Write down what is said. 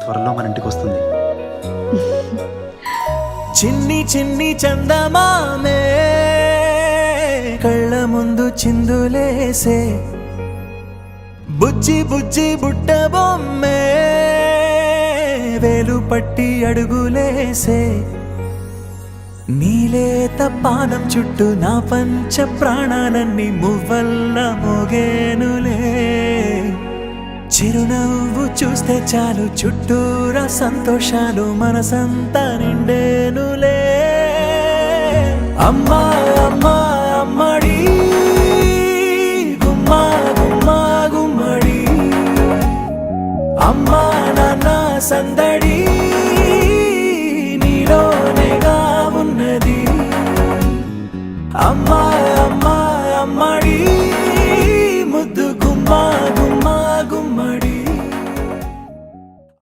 త్వరలో మన ఇంటికి వస్తుంది. చిన్ని చిన్ని చందమామే కళ్ళ ముందు చిందులేసే, బుజ్జి బుజ్జి బుట్ట బొమ్మే వేలు పట్టి అడుగులేసే, నీలేత పానం చుట్టూ నా పంచ ప్రాణాలన్నీ మువ్వల్ల మోగేనులే, చిరునవ్వు చూస్తే చాలు చుట్టూరా సంతోషాలు మనసంతా నిండేనులే. అమ్మా అమ్మా అమ్మడి గుమ్మా గుమ్మా గుమ్మడి, అమ్మా నాన్న సందడి